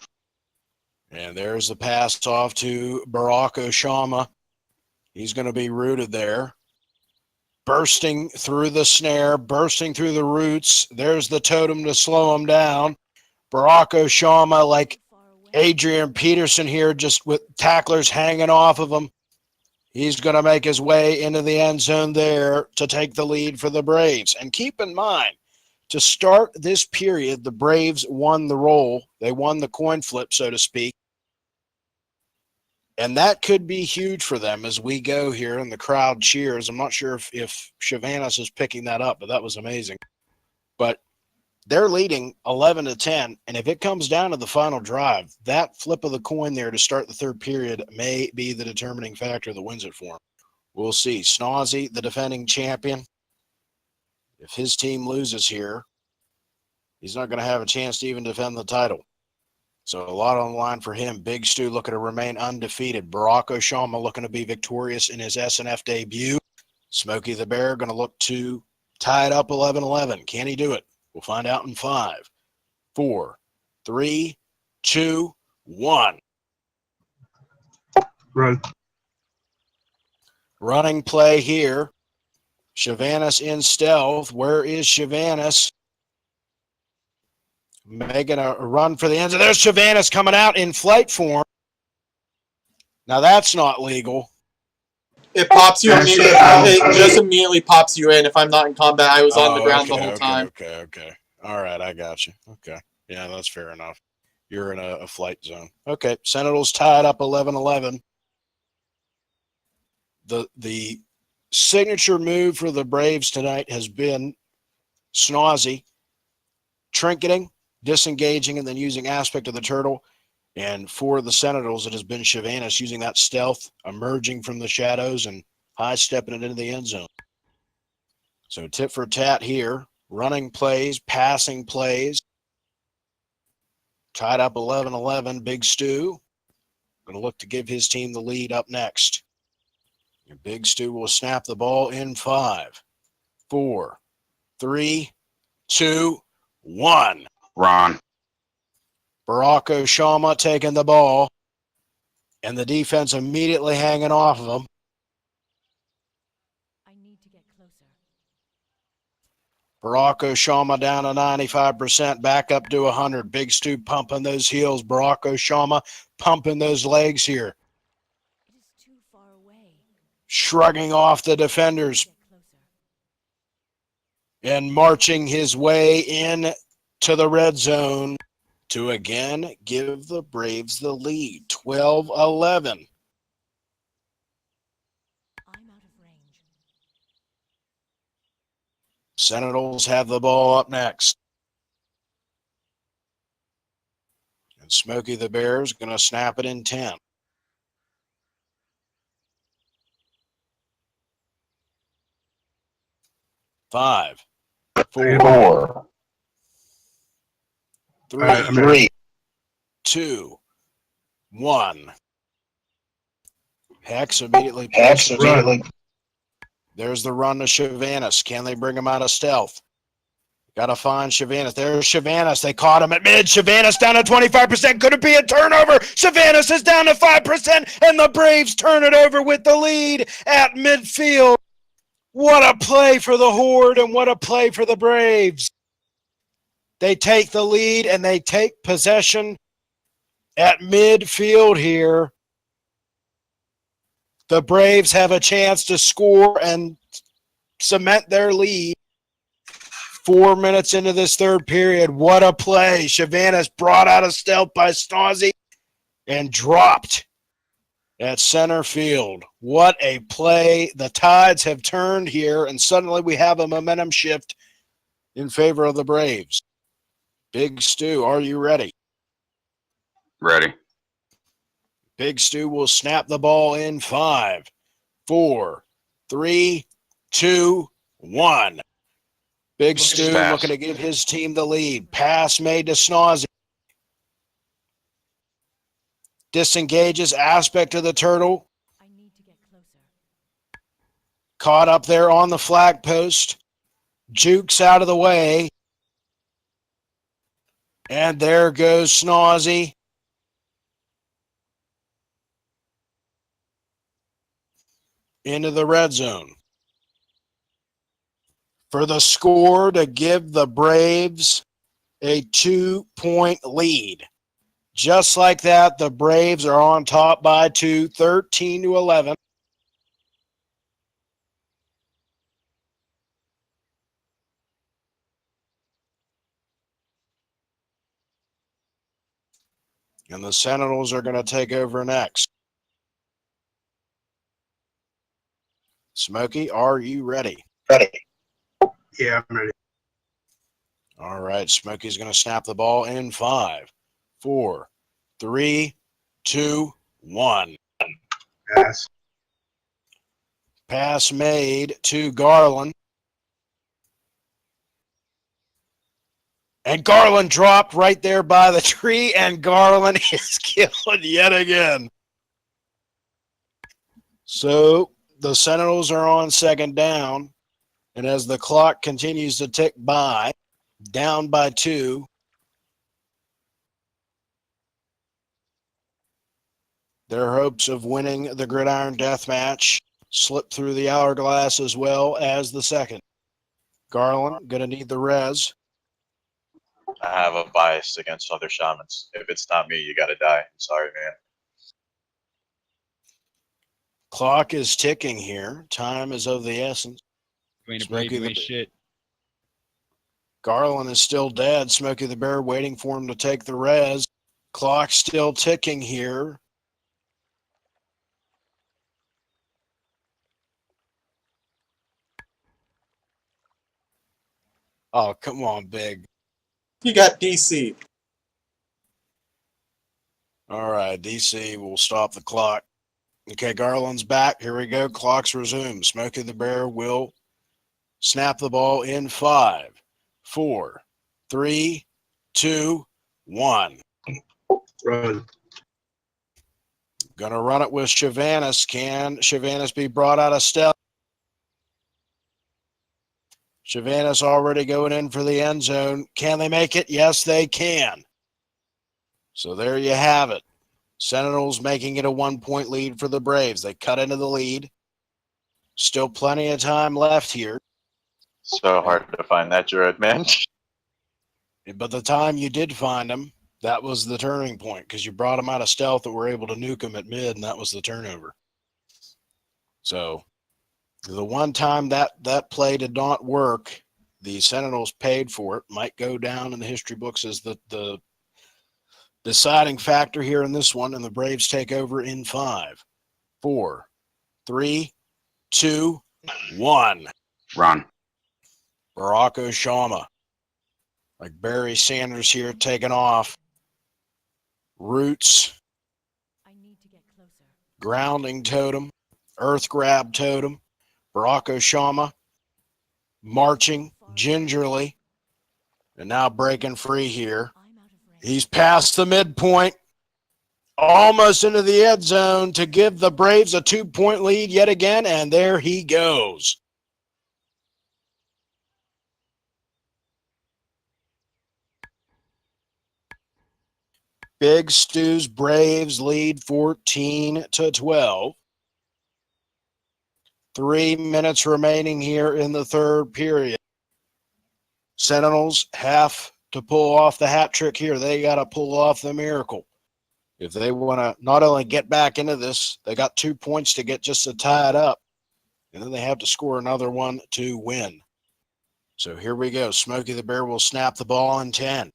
And there's the pass off to Barack Oshama. He's going to be rooted there. Bursting through the snare, bursting through the roots. There's the totem to slow him down. Barack Oshama, like Adrian Peterson here, just with tacklers hanging off of him. He's going to make his way into the end zone there to take the lead for the Braves. And keep in mind, to start this period, the Braves won the roll. They won the coin flip, so to speak. And that could be huge for them as we go here and the crowd cheers. I'm not sure if Shavanis is picking that up, but that was amazing. But they're leading 11-10, and if it comes down to the final drive, that flip of the coin there to start the third period may be the determining factor that wins it for them. We'll see. Snozzy, the defending champion, if his team loses here, he's not going to have a chance to even defend the title. So a lot on the line for him. Bigstew looking to remain undefeated. Barack Oshama looking to be victorious in his SNF debut. Smokythebear going to look to tie it up 11-11. Can he do it? We'll find out in 5, 4, 3, 2, 1. Run. Running play here. Shavanis in stealth. Where is Shavanis? Making a run for the end. There's Shavanis coming out in flight form. Now that's not legal. It pops you immediately. It just immediately pops you in. If I'm not in combat, I was on the ground the whole time. Okay. All right, I got you. Okay. Yeah, that's fair enough. You're in a flight zone. Okay, Sentinels tied up 11-11. The signature move for the Braves tonight has been Snozzy trinketing, disengaging, and then using aspect of the turtle. And for the Sentinels, it has been Shavanis using that stealth, emerging from the shadows and high-stepping it into the end zone. So tit for tat here. Running plays, passing plays. Tied up 11-11. Bigstew going to look to give his team the lead up next. And Bigstew will snap the ball in 5, 4, 3, 2, 1. Run. Barack Oshama taking the ball, and the defense immediately hanging off of him. I need to get closer. Barack Oshama down to 95%, back up to 100. Bigstew pumping those heels. Barack Oshama pumping those legs here. It is too far away. Shrugging off the defenders Get closer. and marching his way in to the red zone to again give the Braves the lead, 12-11. I'm out of range. Sentinels have the ball up next. And Smokythebear is going to snap it in 10. 5, 4, 3, 2, 1. Hex immediately. There's the run to Shavanis. Can they bring him out of stealth? Got to find Shavanis. There's Shavanis. They caught him at mid. Shavanis down to 25%. Could it be a turnover? Shavanis is down to 5%, and the Braves turn it over with the lead at midfield. What a play for the Horde, and what a play for the Braves. They take the lead, and they take possession at midfield here. The Braves have a chance to score and cement their lead. 4 minutes into this third period. What a play. Shavanis brought out of stealth by Snozzy and dropped at center field. What a play. The tides have turned here, and suddenly we have a momentum shift in favor of the Braves. Big Stew, are you ready? Ready. Big Stew will snap the ball in 5, 4, 3, 2, 1. Big Stew Pass. looking to give his team the lead. Pass made to Snozzy. Disengages aspect of the turtle. I need to get closer. Caught up there on the flag post. Jukes out of the way. And there goes Snozzy. Into the red zone. For the score to give the Braves a 2-point lead. Just like that, the Braves are on top by 2, 13-11. And the Sentinels are going to take over next. Smokey, are you ready? Yeah, I'm ready. All right, Smokey's going to snap the ball in 5, 4, 3, 2, 1. Pass. Pass made to Garland. And Garland dropped right there by the tree, and Garland is killed yet again. So the Sentinels are on second down, and as the clock continues to tick by, down by 2, their hopes of winning the Gridiron Deathmatch slip through the hourglass as well as the second. Garland going to need the res. I have a bias against other shamans. If it's not me, you gotta die. I'm sorry, man. Clock is ticking here. Time is of the essence. You ain't a Smokey brave, you the ain't shit. Garland is still dead. Smokey the Bear waiting for him to take the res. Clock still ticking here. Oh, come on, Big. You got DC. All right, DC will stop the clock. Okay, Garland's back. Here we go. Clock's resumed. Smokey the Bear will snap the ball in 5, 4, 3, 2, 1. Run. Gonna run it with Chavanis. Can Chavanis be brought out of step? Chavanis already going in for the end zone. Can they make it? Yes, they can. So there you have it. Sentinels making it a 1-point lead for the Braves. They cut into the lead. Still plenty of time left here. So hard to find that druid, man. But the time you did find him, that was the turning point because you brought him out of stealth and were able to nuke him at mid, and that was the turnover. So the one time that play did not work, the Sentinels paid for it. Might go down in the history books as the deciding factor here in this one, and the Braves take over in 5, 4, 3, 2, 1. Run. Barack Oshama, like Barry Sanders here, taking off. Roots, I need to get closer. grounding totem, earth grab totem. Barack Oshama marching gingerly and now breaking free here. I'm out of range. He's past the midpoint, almost into the end zone to give the Braves a 2-point lead yet again, and there he goes. Big Stew's Braves lead 14-12. 3 minutes remaining here in the third period. Sentinels have to pull off the hat trick here. They got to pull off the miracle. If they want to not only get back into this, they got 2 points to get just to tie it up. And then they have to score another one to win. So here we go. Smokey the Bear will snap the ball in 10.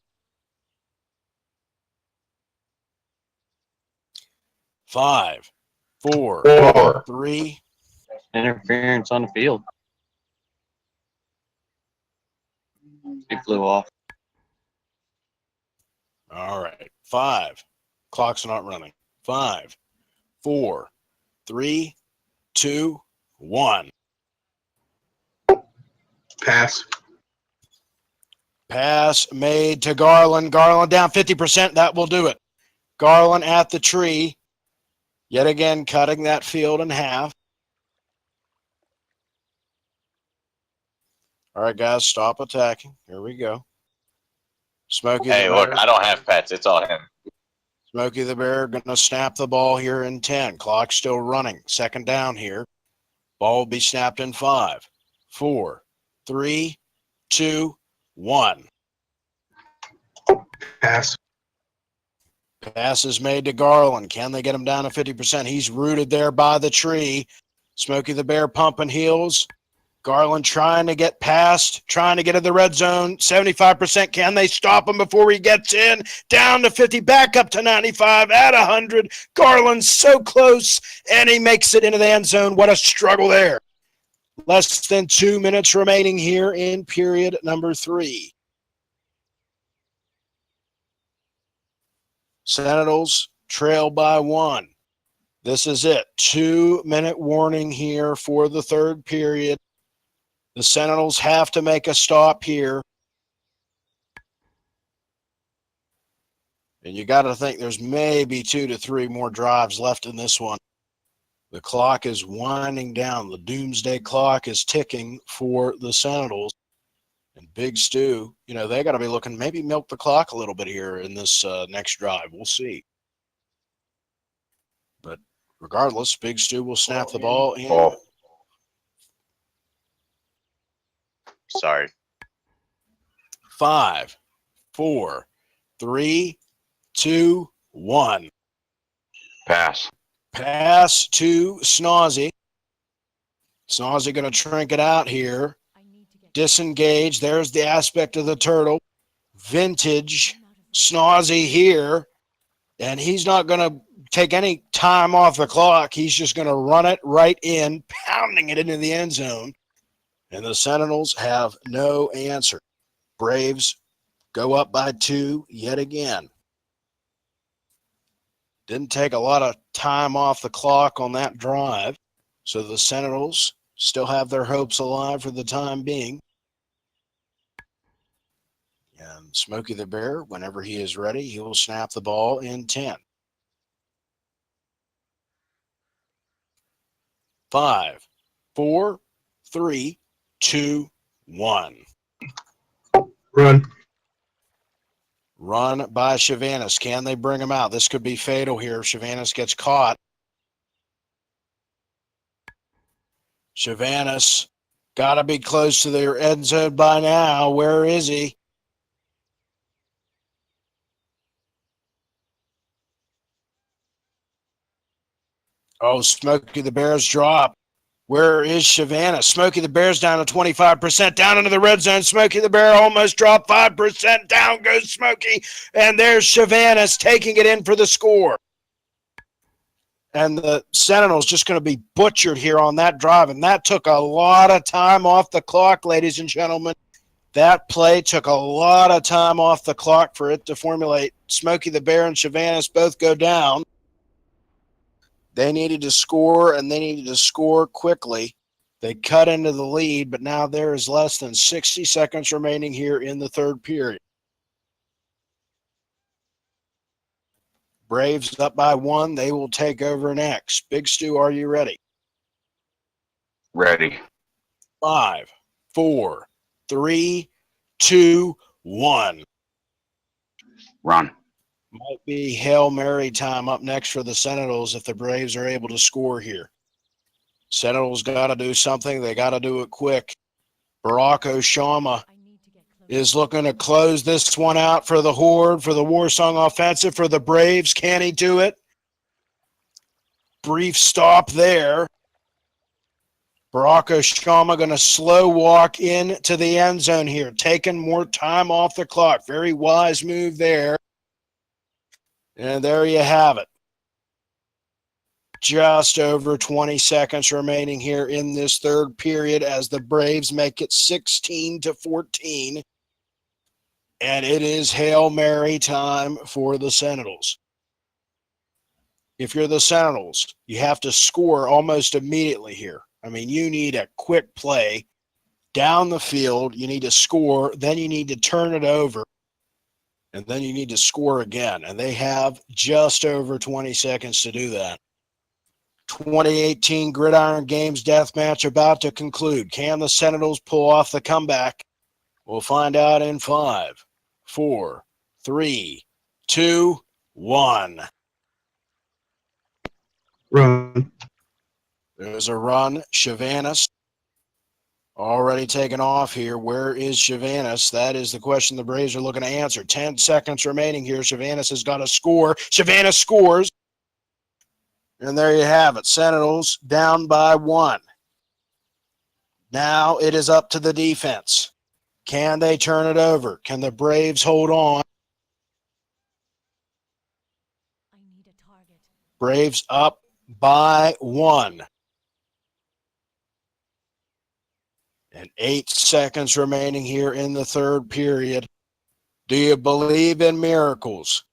5, 4, 3. Interference on the field. He flew off. All right. 5. Clock's not running. 5, 4, 3, 2, 1. Pass. Pass made to Garland. Garland down 50%. That will do it. Garland at the tree. Yet again, cutting that field in half. All right, guys, stop attacking. Here we go. Smokey Hey, the look, Bear. I don't have pets. It's all him. Smokey the Bear going to snap the ball here in 10. Clock still running. Second down here. Ball will be snapped in 5, 4, 3, 2, 1. Pass. Pass is made to Garland. Can they get him down to 50%? He's rooted there by the tree. Smokey the Bear pumping heels. Garland trying to get past, trying to get in the red zone. 75%. Can they stop him before he gets in? Down to 50, back up to 95, at 100. Garland's so close, and he makes it into the end zone. What a struggle there. Less than 2 minutes remaining here in period number 3. Sentinels trail by 1. This is it. 2-minute warning here for the third period. The Sentinels have to make a stop here. And you got to think there's maybe 2 to 3 more drives left in this one. The clock is winding down. The doomsday clock is ticking for the Sentinels. And Bigstew, they got to be looking, maybe milk the clock a little bit here in this next drive. We'll see. But regardless, Bigstew will snap the ball in. Ball. Sorry. 5, 4, 3, 2, 1. Pass. Pass to Snozzy. Snozzy going to trink it out here. Disengage. There's the aspect of the turtle. Vintage Snozzy here. And he's not going to take any time off the clock. He's just going to run it right in, pounding it into the end zone. And the Sentinels have no answer. Braves go up by 2 yet again. Didn't take a lot of time off the clock on that drive. So the Sentinels still have their hopes alive for the time being. And Smokey the Bear, whenever he is ready, he will snap the ball in 10. 5, 4, 3, 2, 1. Run. Run by Chavanis. Can they bring him out? This could be fatal here if Chavanis gets caught. Chavanis got to be close to their end zone by now. Where is he? Oh, Smokey the Bear's drop. Where is Chavanis? Smokey the Bear's down to 25%. Down into the red zone. Smokey the Bear almost dropped 5%. Down goes Smokey. And there's Chavanis taking it in for the score. And the Sentinels just going to be butchered here on that drive. And that took a lot of time off the clock, ladies and gentlemen. That play took a lot of time off the clock for it to formulate. Smokey the Bear and Chavanis both go down. They needed to score, and they needed to score quickly. They cut into the lead, but now there is less than 60 seconds remaining here in the third period. Braves up by 1. They will take over next. Bigstew, are you ready? Ready. 5, 4, 3, 2, 1. Run. Might be Hail Mary time up next for the Sentinels if the Braves are able to score here. Sentinels got to do something. They got to do it quick. Barack Oshama is looking to close this one out for the Horde, for the WARSONG offensive, for the Braves. Can he do it? Brief stop there. Barack Oshama going to slow walk into the end zone here, taking more time off the clock. Very wise move there. And there you have it. Just over 20 seconds remaining here in this third period as the Braves make it 16-14. And it is Hail Mary time for the Sentinels. If you're the Sentinels, you have to score almost immediately here. I mean, you need a quick play down the field. You need to score. Then you need to turn it over. And then you need to score again. And they have just over 20 seconds to do that. 2018 Gridiron Games Deathmatch about to conclude. Can the Sentinels pull off the comeback? We'll find out in 5, 4, 3, 2, 1. Run. There's a run. Shavanis already taken off here. Where is Shavanis? That is the question the Braves are looking to answer. 10 seconds remaining here. Shavanis has got to score. Shavanis scores. And there you have it. Sentinels down by 1. Now it is up to the defense. Can they turn it over? Can the Braves hold on? I need a target. Braves up by 1. And 8 seconds remaining here in the third period. Do you believe in miracles?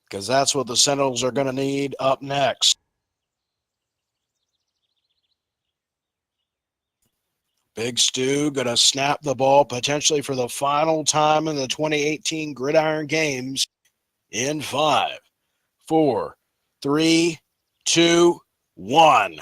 Because that's what the Sentinels are going to need up next. Bigstew going to snap the ball potentially for the final time in the 2018 Gridiron Games in 5, 4, 3, 2, 1.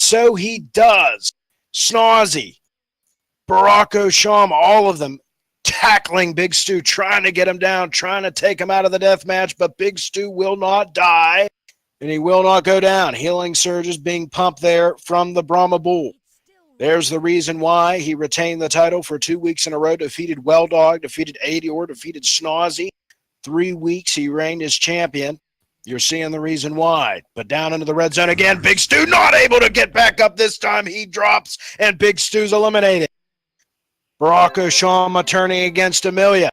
so he does. Snozzy, Barack Shama, all of them tackling Big Stu, trying to get him down, trying to take him out of the death match, but Big Stu will not die, and he will not go down. Healing surges being pumped there from the Brahma Bull. There's the reason why he retained the title for 2 weeks in a row, defeated Well Dog, defeated Adior, defeated Snozzy. 3 weeks he reigned as champion. You're seeing the reason why. But down into the red zone again, Big Stu not able to get back up this time. He drops, and Big Stu's eliminated. Barack Shama turning against Amelia.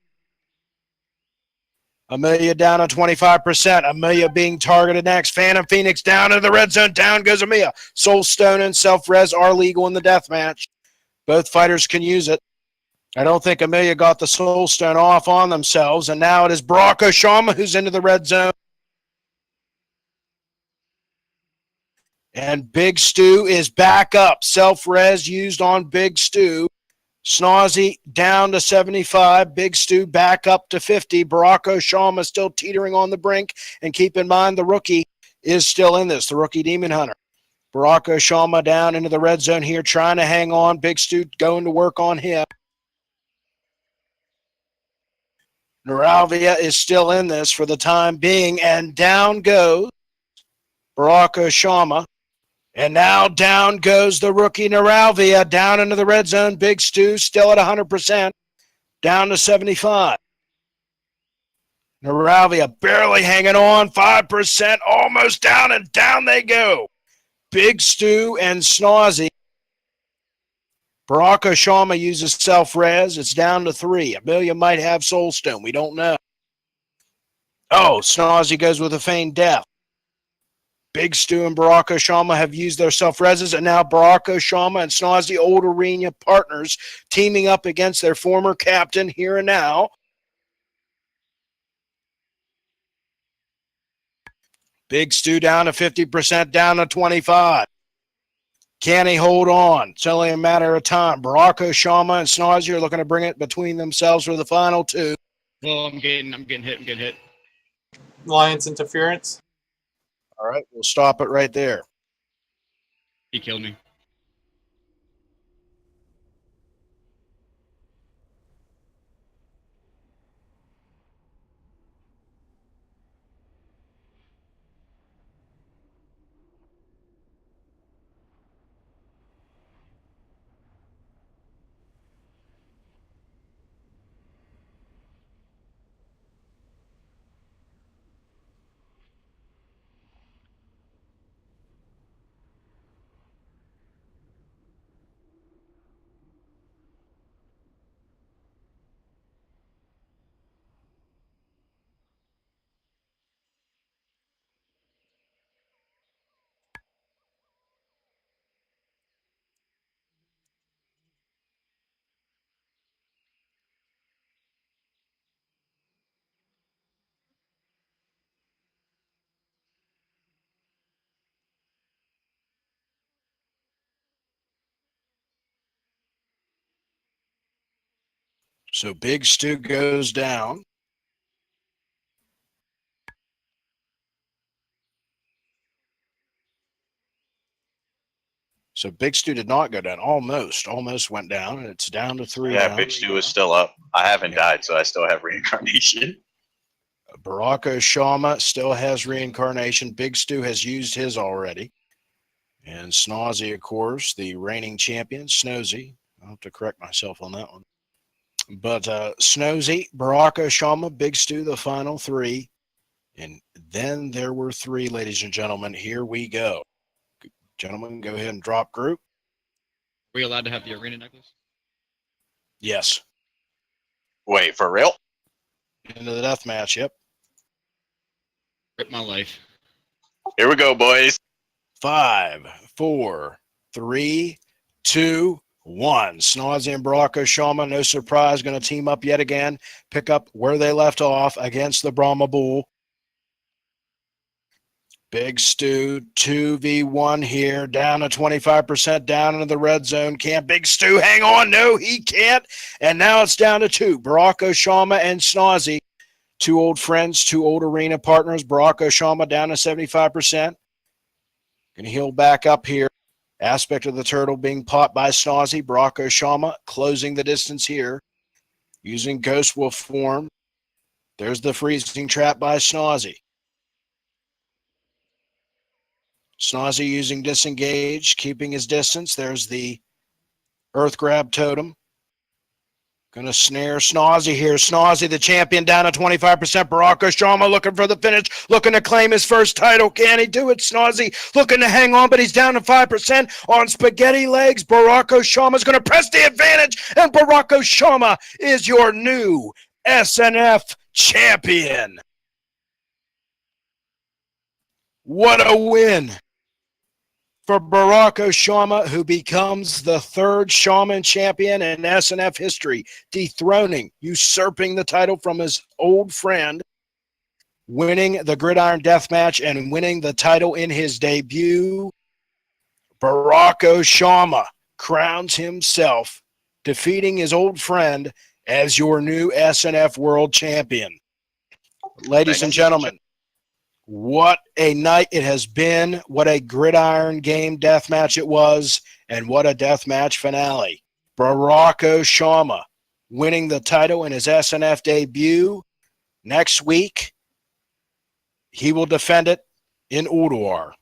Amelia down to 25%. Amelia being targeted next. Phantom Phoenix down into the red zone. Down goes Amelia. Soulstone and Self-Res are legal in the death match. Both fighters can use it. I don't think Amelia got the Soulstone off on themselves. And now it is Barack Shama who's into the red zone. And Big Stu is back up. Self-Res used on Big Stu. Snozzy down to 75. Big Stu back up to 50. Barack Shama still teetering on the brink. And keep in mind, the rookie is still in this, the rookie Demon Hunter. Barack Shama down into the red zone here, trying to hang on. Big Stu going to work on him. Naralvia is still in this for the time being. And down goes Barack Shama. And now down goes the rookie Naralvia down into the red zone. Big Stu still at 100%, down to 75. Naralvia barely hanging on, 5%, almost down, and down they go. Big Stu and Snozzy. Barack Shama uses self-res. It's down to 3. Amelia might have Soulstone. We don't know. Oh, Snozzy goes with a feigned death. Big Stu and Barack Shama have used their self-reses, and now Barack Shama and Snozzy, old arena partners, teaming up against their former captain here and now. Big Stu down to 50%, down to 25. Can he hold on? It's only a matter of time. Barack Shama and Snozzy are looking to bring it between themselves for the final 2. Well, I'm getting hit. Lions interference. All right, we'll stop it right there. He killed me. So Big Stu goes down. So Big Stu did not go down. Almost went down, and it's down to 3 Yeah, now. Big Stu is still up. I haven't died, so I still have reincarnation. Barack Shama still has reincarnation. Big Stu has used his already. And Snozzy, of course, the reigning champion. Snozzy. I'll have to correct myself on that one. But Snozzy, Barack Shama, Big Stu, the final 3. And then there were 3, ladies and gentlemen. Here we go. Gentlemen, go ahead and drop group. Are we allowed to have the arena necklace? Yes. Wait, for real? Into the death match, yep. Rip my life. Here we go, boys. 5, 4, 3, 2, 1. Snozzy and Barack Shama, no surprise, going to team up yet again. Pick up where they left off against the Brahma Bull. Big Stu, 2v1 here, down to 25%, down into the red zone. Can Big Stu hang on? No, he can't. And now it's down to 2. Barack Shama and Snozzy, 2 old friends, 2 old arena partners. Barack Shama down to 75%. Going to heal back up here Aspect of the turtle being caught by Snozzy. Barack Oshama closing the distance here using Ghost Wolf form. There's the freezing trap by Snozzy. Snozzy using disengage, keeping his distance. There's the earth grab totem. Going to snare Snozzy here. Snozzy, the champion, down to 25%. Barack Oshama looking for the finish, looking to claim his first title. Can he do it? Snozzy looking to hang on, but he's down to 5% on spaghetti legs. Barack Oshama is going to press the advantage, and Barack Oshama is your new SNF champion. What a win for Barack Oshama, who becomes the third Shaman champion in SNF history, dethroning, usurping the title from his old friend, winning the Gridiron Deathmatch and winning the title in his debut. Barack Oshama crowns himself, defeating his old friend as your new SNF world champion. Ladies and gentlemen, what a night it has been. What a Gridiron game deathmatch it was, and what a deathmatch finale. Barack Oshama winning the title in his SNF debut. Next week, he will defend it in WOAR.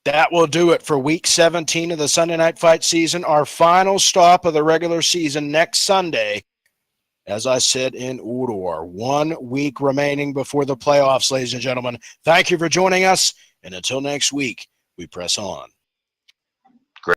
That will do it for week 17 of the Sunday Night Fight season. Our final stop of the regular season next Sunday, as I said, in WOAR. 1 week remaining before the playoffs, ladies and gentlemen. Thank you for joining us, and until next week, we press on.